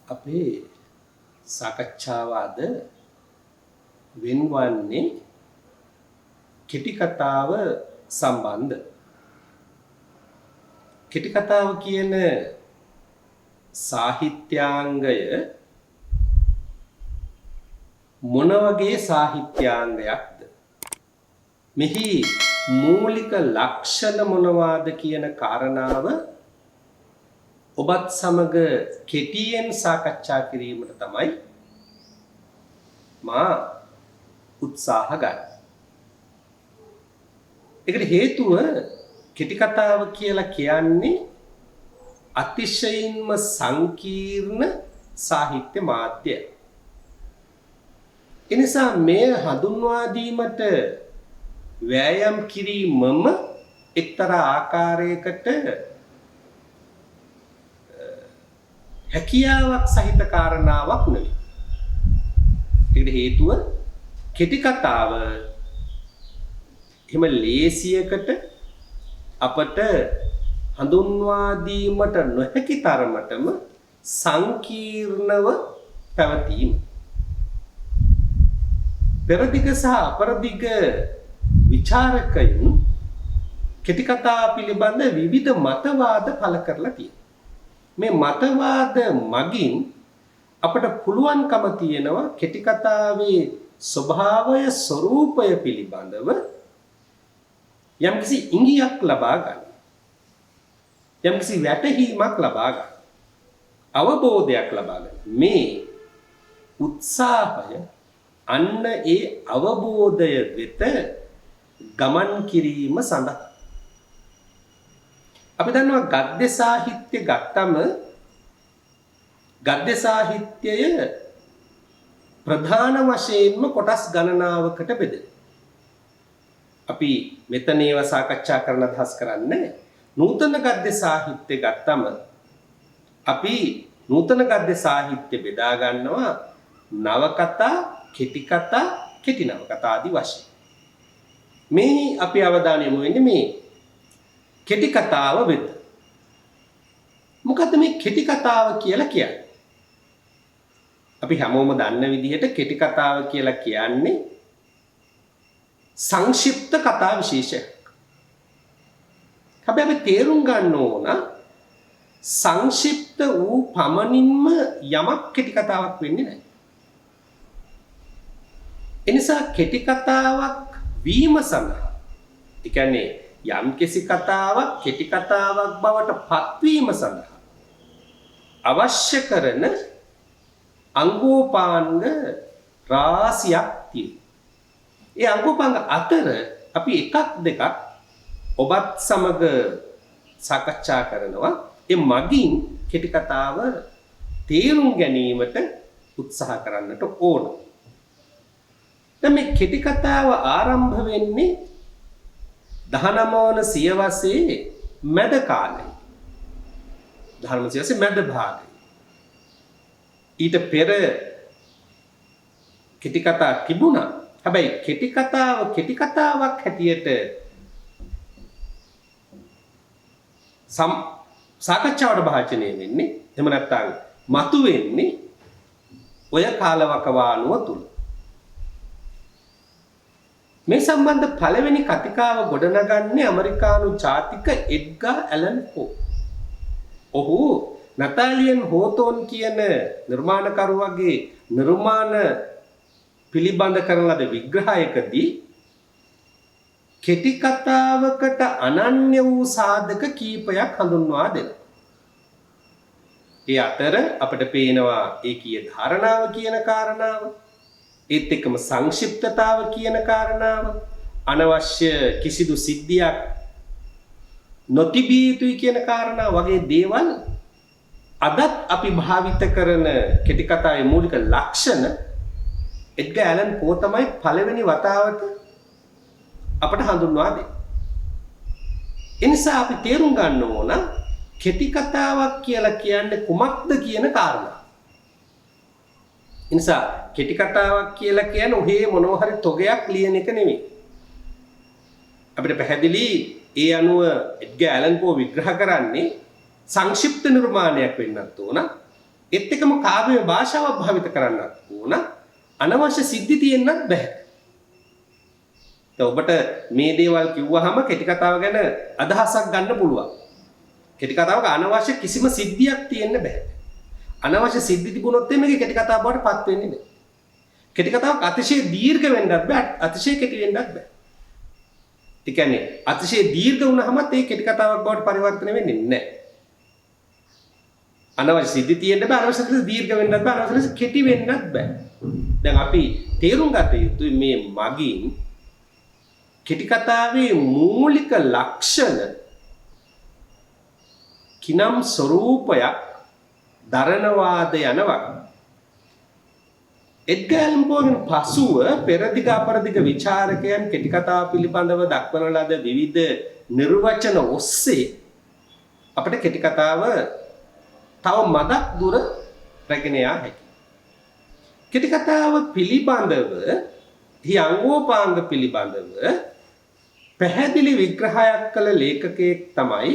අපේ සාකච්ඡාව අද වෙන්වන්නේ කෙටි කතාව සම්බන්ධ. කෙටි කතාව කියන සාහිත්‍යාංගය මොන වගේ සාහිත්‍යාංගයක්ද? මෙහි මූලික ලක්ෂණ මොනවාද කියන කාරණාව ඔබත් සමග කෙටියෙන් සාකච්ඡා කිරීමට තමයි මා උත්සාහ ගන්න. ඒකට හේතුව කෙටි කතාව කියලා කියන්නේ අතිශයින්ම සංකීර්ණ සාහිත්‍ය මාධ්‍යය. එනිසා මේ හඳුන්වා දීමට වෑයම් කිරීමම එක්තරා ආකාරයකට හැකියාවක් සහිත කාරණාවක් නෙවෙයි. ඒකට හේතුව කෙටි කතාව එහෙම ලේසියකට අපට හඳුන්වා දීමට නොහැකි තරමටම සංකීර්ණව පැවතීම. පෙරදිග සහ අපරදිග විචාරකයන් කෙටි කතා පිළිබඳ විවිධ මතවාද පළ කරලා තියෙනවා. මේ මතවාද මගින් අපට පුළුවන්කම තියෙනවා කෙටි කතාවේ ස්වභාවය ස්වરૂපය පිළිබඳව යම්කිසි ඉඟියක් ලබා ගන්න. යම්කිසි වැටහීමක් ලබා ගන්න. අවබෝධයක් ලබා ගන්න. මේ උත්සාහය අන්න ඒ අවබෝධය වෙත ගමන් කිරීම සඳහා අපි දන්නවා ගද්‍ය සාහිත්‍ය ගත්තම ගද්‍ය සාහිත්‍යය ප්‍රධාන වශයෙන්ම කොටස් ගණනාවකට බෙදෙනවා. අපි මෙතන ඒවා සාකච්ඡා කරන්න අදහස් කරන්නේ නූතන ගද්‍ය සාහිත්‍ය ගත්තම අපි නූතන ගද්‍ය සාහිත්‍ය බෙදා ගන්නවා නවකතා, කෙටි කතා, කෙටි නවකතා ආදී වශයෙන්. මේ අපි අවධානය යොමු වෙන්නේ මේ කෙටි කතාව වෙත. මොකද්ද මේ කෙටි කතාව කියලා කියන්නේ? අපි හැමෝම දන්න විදිහට කෙටි කතාව කියලා කියන්නේ සංක්ෂිප්ත කතා විශේෂයක්. හැබැයි අපි තේරුම් ගන්න ඕන සංක්ෂිප්ත වූ පමණින්ම යමක් කෙටි කතාවක් වෙන්නේ නැහැ. එනිසා කෙටි කතාවක් වීම සඳහා ඒ කියන්නේ යම්කිසි කතාවක් කෙටි කතාවක් බවට පත්වීම සඳහා අවශ්‍ය කරන අංගෝපාංග රාශියක් තියෙනවා. ඒ අංගෝපාංග අතර අපි එකක් දෙකක් ඔබත් සමග සාකච්ඡා කරනවා. ඒ මගින් කෙටි කතාව තේරුම් ගැනීමට උත්සාහ කරන්නට ඕන. දැන් මේ කෙටි කතාව ආරම්භ වෙන්නේ 19 වන සියවසේ මැද කාලේ. 19 සියවසේ මැද භාගයේ. ඊට පෙර කෙටි කතා තිබුණා. හැබැයි කෙටි කතාවක් හැටියට සාකච්ඡාවට භාජනය වෙන්නේ එහෙම නැත්නම් මතු වෙන්නේ ඔය කාලවකවානුව තුල. මේ සම්බන්ධ පළවෙනි කතිකාව ගොඩනගන්නේ ඇමරිකානු ජාතික එඩ්ගා ඇලන් පෝ. ඔහු නතාලියන් හෝතෝන් කියන නිර්මාණකරුවගේ නිර්මාණ පිළිබඳ කරන ලද විග්‍රහයකදී කෙටි කතාවකට අනන්‍ය වූ සාධක කීපයක් හඳුන්වා දෙනවා. ඒ අතර අපිට පේනවා ඒකීය ධාරණාව කියන කාරණාව, ඒත් එක්කම සංක්ෂිප්තතාව කියන කාරණාව, අනවශ්‍ය කිසිදු සිද්ධියක් නොතිබිය යුතුයි කියන කාරණා වගේ දේවල් අදත් අපි භාවිත කරන කෙටි කතාවේ මූලික ලක්ෂණ එඩ්ගා ඇලන් පෝ තමයි පළවෙනි වතාවට අපට හඳුන්වා දෙන්නේ. ඒ නිසා අපි තේරුම් ගන්න ඕන කෙටි කතාවක් කියලා කියන්නේ කුමක්ද කියන කාරණා. ඒ නිසා කෙටි කතාවක් කියලා කියන්නේ ඔහේ මොනවා හරි තොගයක් ලියන එක නෙමෙයි. අපිට පැහැදිලි ඒ අනුව එඩ්ගා ඇලන් පෝ විග්‍රහ කරන්නේ සංක්ෂිප්ත නිර්මාණයක් වෙන්නත් ඕන. ඒත් එකම කාව්‍ය භාෂාවක් භාවිත කරන්නත් ඕන. අනවශ්‍ය සිද්ධි තියෙන්නත් බෑ. ඔබට මේ දේවල් කිව්වහම කෙටි කතාව ගැන අදහසක් ගන්න පුළුවන්. කෙටි කතාවක අනවශ්‍ය කිසිම සිද්ධියක් තියෙන්න බෑ. අනවශ්‍ය සිද්ධි තිබුණොත් මේක කෙටි කතාව බවට පත් වෙන්නේ නෑ. කෙටි කතාවක් අතිශය දීර්ඝ වෙන්නත් බෑ, අතිශය කෙටි වෙන්නත් බෑ. ඒ කියන්නේ අතිශය දීර්ඝ වුණාමත් ඒ කෙටි කතාවක් බවට පරිවර්තන වෙන්නේ නෑ. අනවශ්‍ය සිද්ධි තියෙන්න බෑ, අනවශ්‍ය සිද්ධි දීර්ඝ වෙන්නත් බෑ, අනවශ්‍ය සිද්ධි කෙටි වෙන්නත් බෑ. දැන් අපි තේරුම් ගත යුතුයි මේ මගින් කෙටි කතාවේ මූලික ලක්ෂණ කිනම් ස්වરૂපයක් දරනවාද යනවා. එඩ්ගර් ඇලන් පෝගෙන් පසුව පෙරදිග අපරදිග විචාරකයන් කෙටි කතාව පිළිබඳව දක්වන ලද විවිධ නිර්වචන ඔස්සේ අපිට කෙටි කතාව තව මදක් දුර රැගෙන යා හැකියි. කෙටි කතාව පිළිබඳව අංගෝපාංග පිළිබඳව පැහැදිලි විග්‍රහයක් කළ ලේඛකයෙක් තමයි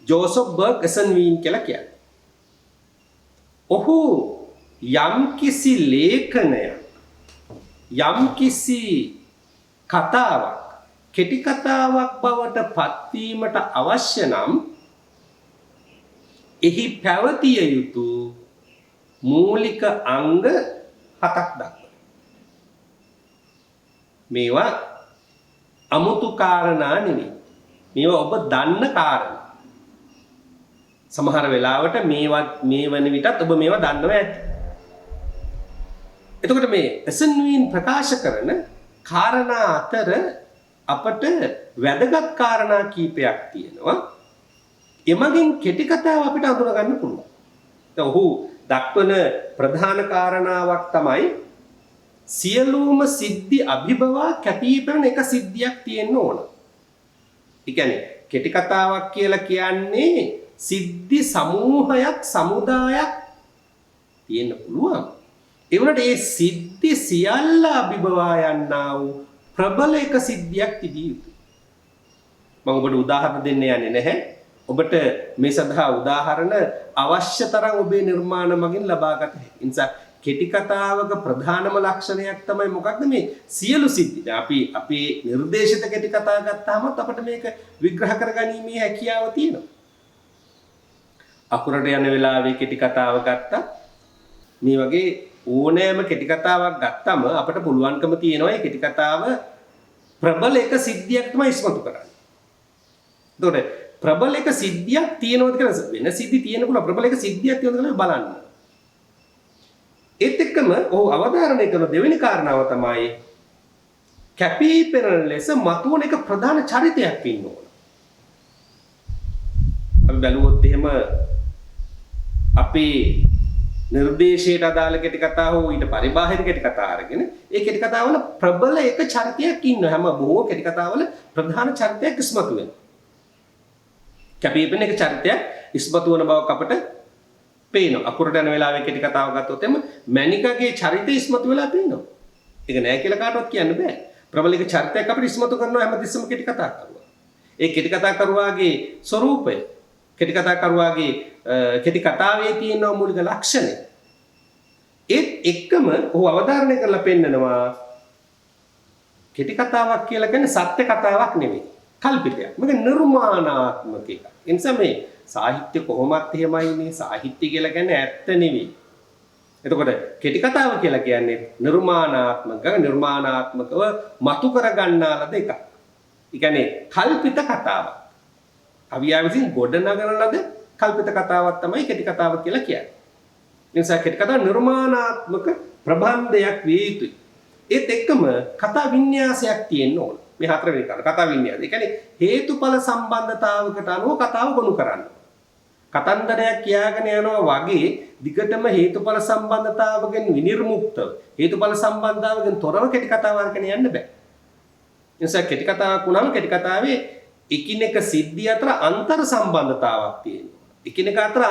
ජෝසප් බර්ග් එසන්වීන් කියලා කියන්නේ. ඔහු යම්කිසි ලේඛනයක් යම්කිසි කතාවක් කෙටි කතාවක් බවට පත්වීමට අවශ්‍ය නම් එහි පැවතිය යුතු මූලික අංග 7ක් දක්වනවා. මේවා අමුතු කාරණා නෙවෙයි. මේවා ඔබ දන්න කාරණා. සමහර වෙලාවට මේ වන විටත් ඔබ මේවා දන්නවා ඇති. එතකොට මේ එසන්වීන් ප්‍රකාශ කරන කාරණා අතර අපට වැදගත් කාරණා කීපයක් තියෙනවා. එමගින් කෙටි කතාව අපිට අඳුන ගන්න පුළුවන්. දැන් ඔහු දක්වන ප්‍රධාන කාරණාවක් තමයි සියලුම සිද්ධි අභිබවා කැපී පෙනෙන එක සිද්ධියක් තියෙන්න ඕන. ඒ කියන්නේ කෙටි කතාවක් කියලා කියන්නේ සිද්ධි සමූහයක් සමුදායක් තියෙන්න පුළුවන්. ඒ වුණාට ඒ සිද්ධි සියල්ල අභිබවා යන්නා වූ ප්‍රබල එක සිද්ධියක් තිබිය යුතුයි. මම ඔබට උදාහරණ දෙන්න යන්නේ නැහැ. ඔබට මේ සඳහා උදාහරණ අවශ්‍ය තරම් ඔබේ නිර්මාණ මගින් ලබා ගත හැකියි. ඒ නිසා කෙටි කතාවක ප්‍රධානම ලක්ෂණයක් තමයි මොකක්ද මේ සියලු සිද්ධි. දැන් අපි නිර්දේශිත කෙටි කතා ගත්තාම අපිට මේක විග්‍රහ කරගැනීමේ හැකියාව තියෙනවා. අකුරට යන වෙලාවේ කෙටි කතාව ගත්තා මේ වගේ ඕනෑම කෙටි කතාවක් ගත්තම අපිට පුළුවන්කම තියෙනවා මේ කෙටි කතාව ප්‍රබල එක සිද්ධියක් තමයි ඉස්මතු කරන්නේ. එතකොට ප්‍රබල එක සිද්ධියක් තියෙනවද කියලා වෙන සිද්ධි තියෙන පුළුවන් ප්‍රබල එක සිද්ධියක් තියෙනවද කියලා බලන්න. ඒත් එක්කම ඔහු අවධාරණය කරන දෙවෙනි කාරණාව තමයි කැපී පෙනෙන ලෙස මතුවන එක ප්‍රධාන චරිතයක් ඉන්න ඕන. අපි බැලුවොත් එහෙම අපේ නිර්දේශයට අදාළ කෙටි කතා හෝ ඊට පරිබාහිර කෙටි කතා අරගෙන ඒ කෙටි කතාවල ප්‍රබල එක චරිතයක් ඉන්නවා. හැම බොහෝ කෙටි කතාවල ප්‍රධාන චරිතයක් ඉස්මතු වෙනවා. කැපී පෙනෙන එක චරිතයක් ඉස්මතු වන බවක් අපට පේනවා. අකුරට යන වෙලාවේ කෙටි කතාව ගත්තොත් එම මැනිකගේ චරිතය ඉස්මතු වෙලා පේනවා. ඒක නෑ කියලා කාටවත් කියන්න බෑ. ප්‍රබල එක චරිතයක් අපිට ඉස්මතු කරනවා හැමතිස්සෙම කෙටි කතා කරුවා. ඒ කෙටි කතා කරුවාගේ ස්වરૂපය කෙටි කතා කරුවාගේ කෙටි කතාවේ තියෙන මූලික ලක්ෂණ ඒත් එක්කම ඔහු අවධාරණය කරලා පෙන්නනවා කෙටි කතාවක් කියලා කියන්නේ සත්‍ය කතාවක් නෙවෙයි කල්පිතයක්. මේක නිර්මාණාත්මක එකක්. ඒ නිසා මේ සාහිත්‍ය කොහොමත් එහෙමයිනේ. සාහිත්‍ය කියලා කියන්නේ ඇත්ත නෙවෙයි. එතකොට කෙටි කතාව කියලා කියන්නේ නිර්මාණාත්මකව මතු කර ගන්නා ලද එකක්. ඒ කියන්නේ කල්පිත කතාවක්. කවියා විසින් ගොඩනගන ලද කල්පිත කතාවක් තමයි කෙටි කතාව කියලා කියන්නේ. ඒ නිසා කෙටි කතාව නිර්මාණාත්මක ප්‍රබන්ධයක් විය යුතුයි. ඒත් එක්කම කතා වින්‍යාසයක් තියෙන්න ඕන. මේ හතරවෙනි කාරණා කතා වින්‍යාසය. ඒ කියන්නේ හේතුඵල සම්බන්ධතාවකට අනුව කතාව ගොනු කරන්න. කතන්දරයක් කියාගෙන යනවා වගේ දිගටම හේතුඵල සම්බන්ධතාවකින් විනිර්මුක්තව හේතුඵල සම්බන්ධතාවකින් තොරව කෙටි කතාවක් අරගෙන යන්න බෑ. ඒ නිසා කෙටි කතාවක් වුණාම කෙටි කතාවේ එකිනෙක සිද්ධිය අතර අන්තර් සම්බන්ධතාවක් තියෙනවා. එකිනෙක අතර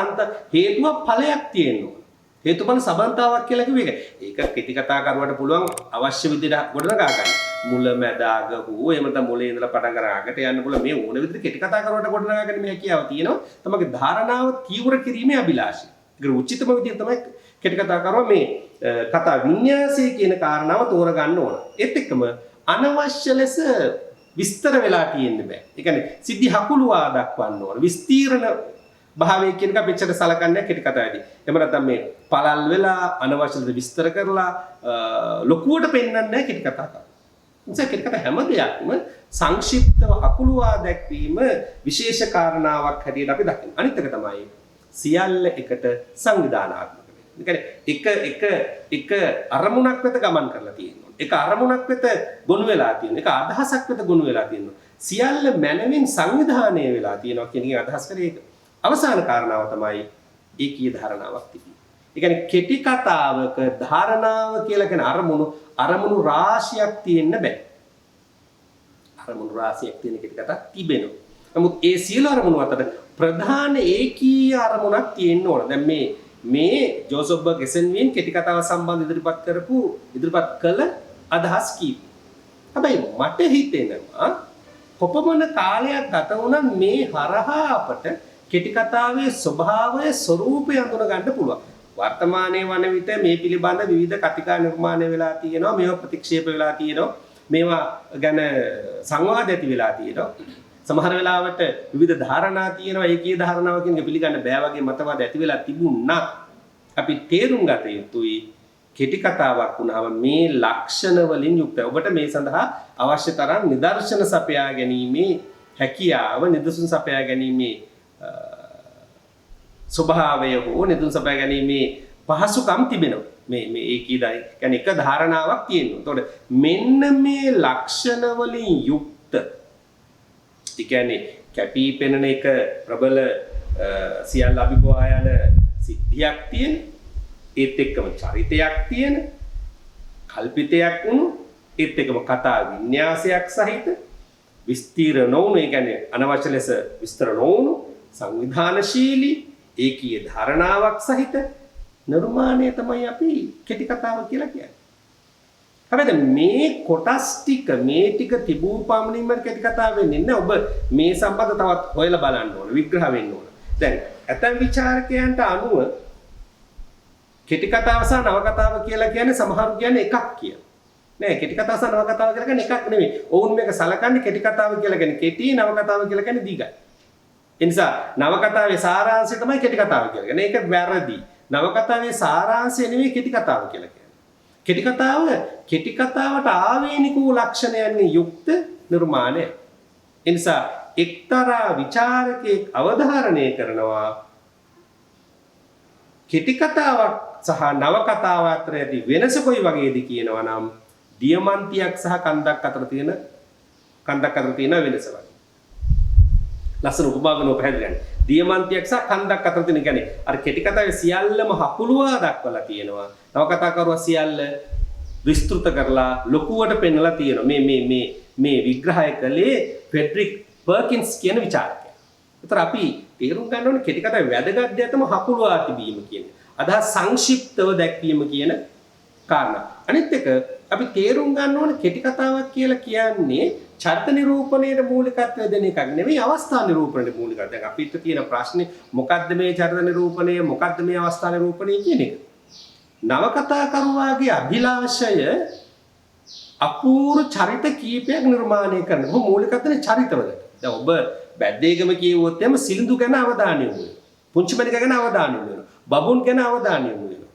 හේතුවක් ඵලයක් තියෙනවා. හේතුඵල සම්බන්ධතාවක් කියලා කිව්වේ ඒක කෙටි කතා කරුවට පුළුවන් අවශ්‍ය විදිහට ගොඩනගා ගන්න. මුල මැද අග හෝ එහෙම නැත්නම් මුලේ ඉඳලා පටන් අර අගට යන්න පුළුවන් මේ ඕන විදිහට කෙටි කතා කරුවට ගොඩනගා ගන්න මේ හැකියාව තියෙනවා. තමගේ ධාරණාව තීව්‍ර කිරීමේ අභිලාෂය. ඒක උචිතම විදිහ තමයි කෙටි කතා කරනවා මේ කතා වින්‍යාසය කියන කාරණාව තෝරගන්න ඕන. ඒත් එක්කම අනවශ්‍ය ලෙස විස්තර වෙලා තියෙන්න බෑ. ඒ කියන්නේ සිද්ධි හකුලුවා දක්වන්න ඕන. විස්තීර්ණ භාවය කියන එක පිටචට සලකන්නේ කෙටි කතාවේදී. එහෙම නැත්නම් මේ පළල් වෙලා අනවශ්‍ය ලෙස විස්තර කරලා ලොකුවට පෙන්වන්නේ නැහැ කෙටි කතා කරනවා. නිසා කෙටි කතා හැම දෙයක්ම සංක්ෂිප්තව හකුලුවා දැක්වීම විශේෂ කාරණාවක් හැටියට අපි දකිනවා. අනිත් එක තමයි සියල්ල එකට සංවිධානාත්මක වෙන්නේ. ඒ කියන්නේ එක අරමුණක් වෙත ගමන් කරලා තියෙනවා. එක අරමුණක් වෙත ගොනු වෙලා තියෙනවා. එක අදහසක් වෙත ගොනු වෙලා තියෙනවා. සියල්ල මනමින් සංවිධානය වෙලා තියෙනවා කියන එක අදහස් කරේ ඒක. අවසාන කාරණාව තමයි ඒකීය ධාරණාවක් තිබීම. ඒ කියන්නේ කෙටි කතාවක ධාරණාව කියලා කියන අරමුණු රාශියක් තියෙන්න බෑ. අරමුණු රාශියක් තියෙන කෙටි කතා තිබෙනවා. නමුත් ඒ සියලු අරමුණු අතර ප්‍රධාන ඒකීය අරමුණක් තියෙන්න ඕන. දැන් මේ ජෝසප් ගෙසන්වින් කෙටි කතාව සම්බන්ධ ඉදිරිපත් කළ අදහස් කීප. හැබැයි මට හිතෙනවා කොපමණ කාලයක් ගත වුණත් මේ හරහා අපට කෙටි කතාවේ ස්වභාවය ස්වરૂපය අඳුන ගන්න පුළුවන්. වර්තමානයේ වන විට මේ පිළිබඳ විවිධ කතිකා නිර්මාණය වෙලා තියෙනවා. මේවා ප්‍රතික්ෂේප වෙලා තියෙනවා. මේවා ගැන සංවාද ඇති වෙලා තියෙනවා. සමහර වෙලාවට විවිධ ධාරණා තියෙනවා. ඒකීය ධාරණාවකින් පිළිගන්න බෑ වගේ මතවාද ඇති වෙලා තිබුණා. අපි තේරුම් ගත යුතුයි කෙටි කතාවක් වුණාම මේ ලක්ෂණ වලින් යුක්තයි. ඔබට මේ සඳහා අවශ්‍ය තරම් නිදර්ශන සපයා ගැනීමේ හැකියාව, නිදසුන් සපයා ගැනීමේ ස්වභාවය හෝ නිදුන් සපයා ගැනීමේ පහසුකම් තිබෙනවා. මේ ඒකීදයි කියන්නේ එක ධාරණාවක් තියෙනවා. එතකොට මෙන්න මේ ලක්ෂණ වලින් යුක්ත ඒ කියන්නේ කැපී පෙනෙන එක ප්‍රබල සියල්ල අභිබවා යන සිද්ධියක් තියෙන ඒත් එක්කම චරිතයක් තියෙන කල්පිතයක් වුණු ඒත් එක්කම කතා වින්‍යාසයක් සහිත විස්තීර්ණ නොවුණු ඒ කියන්නේ අනවශ්‍ය ලෙස විස්තර නොවුණු සංවිධානශීලී ඒකීය ධාරණාවක් සහිත නිර්මාණය තමයි අපි කෙටි කතාව කියලා කියන්නේ. හැබැයි මේ කොටස් ටික තිබූ පමණින්ම කෙටි කතාව වෙන්නේ නැහැ. ඔබ මේ සම්බන්ධ තවත් හොයලා බලන්න ඕන, විග්‍රහ වෙන්න ඕන. දැන් ඇතැම් විචාරකයන්ට අනුව කෙටි කතාව සහ නව කතාව කියලා කියන්නේ සමහරු කියන්නේ එකක් කියලා. නෑ කෙටි කතාව සහ නව කතාව කියලා කියන්නේ එකක් නෙමෙයි. ඔවුන් මේක සලකන්නේ කෙටි කතාව කියලා කියන්නේ කෙටි, නව කතාව කියලා කියන්නේ දීර්ඝයි. ඒ නිසා නවකතාවේ සාරාංශය තමයි කෙටි කතාව කියලා කියන්නේ. ඒක වැරදි. නවකතාවේ සාරාංශය නෙවෙයි කෙටි කතාව කියලා කියන්නේ. කෙටි කතාවට ආවේනික වූ ලක්ෂණයන්ගෙන් යුක්ත නිර්මාණය. ඒ නිසා එක්තරා විචාරකයෙක් අවධාරණය කරනවා කෙටි කතාවක් සහ නවකතාව අතර ඇති වෙනස කොයි වගේද කියනවා නම් දියමන්තියක් සහ කන්දක් අතර තියෙන වෙනස වගේ. ලස්සන උපමාවකින් පැහැදිලි කරන්නේ. දියමන්තියක් සහ කන්දක් අතර තියෙන කියන්නේ අර කෙටි කතාවේ සියල්ලම හකුලුවා දක්වලා තියෙනවා. නව කතා කරුවා සියල්ල විස්තෘත කරලා ලොකුවට පෙන්නලා තියෙනවා. මේ විග්‍රහය කළේ ෆෙඩරික් පර්කින්ස් කියන විචාරකයා. ඒතර අපි තේරුම් ගන්න ඕනේ කෙටි කතාවේ වැදගත් දේ තමයි හකුලුවා තිබීම කියන්නේ. අදහස් සංක්ෂිප්තව දැක්වීම කියන කාරණා. අනිත් එක අපි තේරුම් ගන්න ඕනේ කෙටි කතාවක් කියලා කියන්නේ චරිත නිරූපණයට මූලිකත්වය දෙන එකක් නෙවෙයි අවස්ථා නිරූපණයට මූලිකත්වය. දැන් අපිට තියෙන ප්‍රශ්නේ මොකද්ද මේ චරිත නිරූපණය මොකද්ද මේ අවස්ථා නිරූපණය කියන එක. නවකතා කරුවාගේ අභිලාෂය අපූර්ව චරිත කීපයක් නිර්මාණය කරන. මොහොම මූලිකත්වනේ චරිතවලට. දැන් ඔබ බැද්දේගම කියවුවොත් එම සිලිඳු ගැන අවධානය යොමු වෙනවා. පුංචිමණික ගැන අවධානය යොමු වෙනවා. බබුන් ගැන අවධානය යොමු වෙනවා.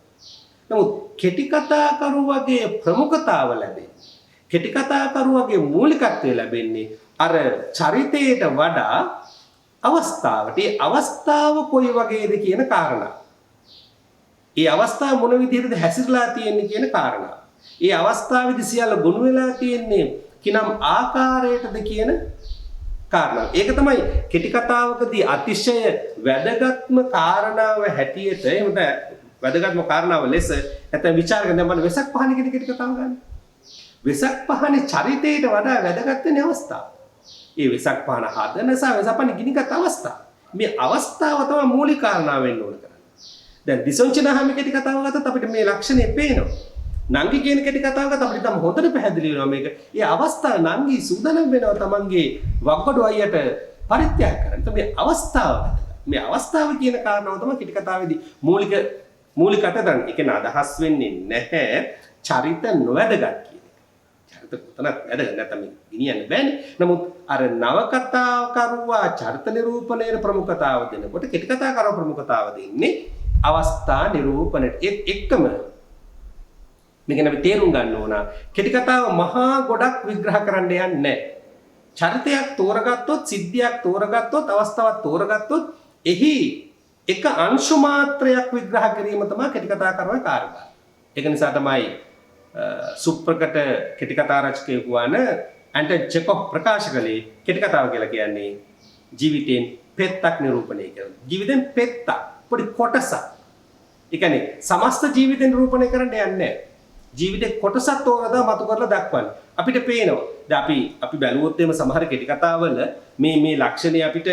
නමුත් කෙටි කතා කරුවාගේ ප්‍රමුඛතාව ලැබෙන්නේ කෙටි කතා කරුවාගේ මූලිකත්වය ලැබෙන්නේ අර චරිතයට වඩා අවස්ථාවට. ඒ අවස්ථාව කොයි වගේද කියන කාරණා. ඒ අවස්ථාව මොන විදිහටද හැසිරලා තියෙන්නේ කියන කාරණා. ඒ අවස්ථාවේදී සියල්ල ගොනු වෙලා තියෙන්නේ කිනම් ආකාරයටද කියන කාරණා. ඒක තමයි කෙටි කතාවකදී අතිශය වැදගත්ම කාරණාව හැටියට එහෙම වැදගත්ම කාරණාව ලෙස නැත්නම් විචාරක දැන් මම වෙසක් පහනේ කෙටි කතාව ගන්න. වෙසක් පහනේ චරිතයට වඩා වැදගත් වෙන අවස්ථාව. ඒ වෙසක් පහන හදන සහ වෙසක් පහනේ ගිනිගත් අවස්ථාව. මේ අවස්ථාව තමයි මූලික කාරණාව වෙන්න ඕන කරන්නේ. දැන් දිසොංචනහම කෙටි කතාව ගත්තත් අපිට මේ ලක්ෂණේ පේනවා. නංගි කියන කෙටි කතාව ගත්තත් අපිට තම හොඳට පැහැදිලි වෙනවා මේක. ඒ අවස්ථාව නංගි සූදානම් වෙනවා තමන්ගේ වක්කඩු අයියට පරිත්‍යාග කරන්න. මේ අවස්ථාව මේ අවස්ථාව කියන කාරණාව තමයි කෙටි කතාවේදී මූලික අතදන්. ඒ කියන්නේ අදහස් වෙන්නේ නැහැ චරිත නොවැදගත් කියන එක. චරිත කොතනත් වැදගත් නැත්නම් මේ ගෙනියන්න බෑනේ. නමුත් අර නවකතාකරුවා චරිත නිරූපණයට ප්‍රමුඛතාව දෙනකොට කෙටි කතාකරුවා ප්‍රමුඛතාව දෙන්නේ අවස්ථා නිරූපණයට. එක්කම මේක අපි තේරුම් ගන්න ඕන. කෙටි කතාව මහා ගොඩක් විග්‍රහ කරන්න යන්නේ නැහැ. චරිතයක් තෝරගත්තොත්, සිද්ධියක් තෝරගත්තොත්, අවස්ථාවක් තෝරගත්තොත් එහි එක අංශු මාත්‍රයක් විග්‍රහ කිරීම තමයි කෙටි කතාකරුවාගේ කාර්යභාරය. ඒක නිසා තමයි සුප්‍රකට කෙටි කතා රචකයෙකු වන ඇන්ටන් චෙකොව් ප්‍රකාශ කළේ කෙටි කතාව කියලා කියන්නේ ජීවිතයෙන් පෙත්තක් නිරූපණය කරනවා. ජීවිතෙන් පෙත්තක්, පොඩි කොටසක්. ඒ කියන්නේ සමස්ත ජීවිතේ නිරූපණය කරන්න යන්නේ නැහැ. ජීවිතේ කොටසක් තෝරලා මතු කරලා දක්වන්න. අපිට පේනවා. දැන් අපි බැලුවොත් එimhe සමහර කෙටි කතාවල මේ ලක්ෂණය අපිට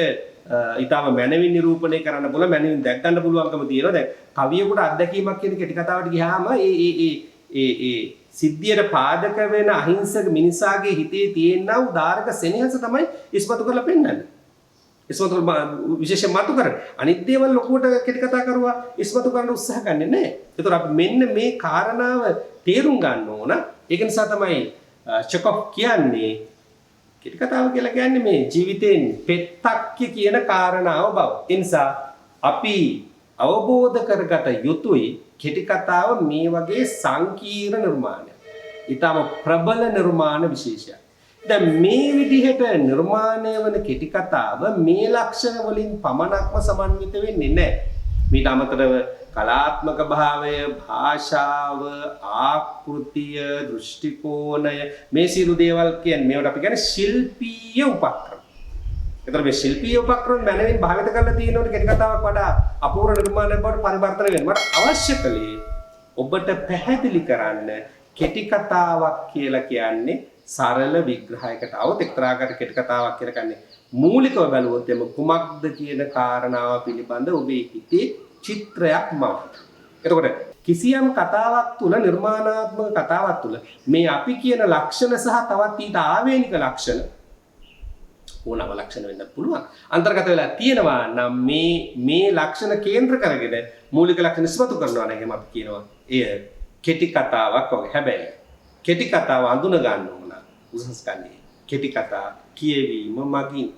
ඊටම මනවින් නිරූපණය කරන්න බුල මනවින් දැක් ගන්න පුළුවන්කම තියෙනවා. දැන් කවියෙකුට අත්දැකීමක් කියන කෙටි කතාවට ගියාම ඒ සිද්ධියට පාදක වෙන අහිංසක මිනිසාගේ හිතේ තියෙනා උදාරක සෙනෙහස තමයි ඉස්මතු කරලා පෙන්වන්නේ. ඉස්මතු විශේෂයෙන් මතු කරන්නේ. අනිත් දේවල් ලොකුවට කෙටි කතා කරුවා ඉස්මතු කරන්න උත්සාහ ගන්නෙ නැහැ. ඒතර අපි මෙන්න මේ කාරණාව තේරුම් ගන්න ඕන. ඒක නිසා තමයි චෙකොව් කියන්නේ කෙටි කතාව කියලා කියන්නේ මේ ජීවිතෙන් පෙත්තක් කියන කාරණාව බව. ඒ නිසා අපි අවබෝධ කරගත යුතුයි කෙටි කතාව මේ වගේ සංකීර්ණ නිර්මාණයක්. ඊටම ප්‍රබල නිර්මාණ විශේෂයක්. දැන් මේ විදිහට නිර්මාණය වන කෙටි කතාව මේ ලක්ෂණ වලින් පමණක්ම සමන්විත වෙන්නේ නැහැ. මීට අමතරව කලාත්මක භාවය, භාෂාව, ආකෘතිය, දෘෂ්ටි කෝණය මේ සියලු දේවල් කියන්නේ මේවට අපි කියන්නේ ශිල්පීය උපක්‍රම. ඒතර මේ ශිල්පීය උපක්‍රම මනමින් භාවිත කරලා තියෙනකොට කෙටි කතාවක් වඩා අපූර්ව නිර්මාණයක් බවට පරිවර්තන වෙනවා. මට අවශ්‍ය කලේ ඔබට පැහැදිලි කරන්න කෙටි කතාවක් කියලා කියන්නේ සරල විග්‍රහයකට આવොත් එක්තරාකට කෙටි කතාවක් කියලා කියන්නේ මූලිකව බැලුවොත් එම කුමක්ද කියන කාරණාව පිළිබඳ ඔබේ හිතේ චිත්‍රයක් මවන. එතකොට කිසියම් කතාවක් තුල නිර්මාණාත්මක කතාවක් තුල මේ අපි කියන ලක්ෂණ සහ තවත් ඊට ආවේනික ලක්ෂණ ඕනම ලක්ෂණ වෙන්න පුළුවන්. අන්තර්ගත වෙලා තියෙනවා නම් මේ ලක්ෂණ කේන්ද්‍ර කරගෙන මූලික ලක්ෂණ ඉස්මතු කරනවා නම් එහෙම අපි කියනවා. එය කෙටි කතාවක් වගේ. හැබැයි කෙටි කතාව අඳුන ගන්න ඕන උසස් කන්නේ කෙටි කතා කියවීම මගින්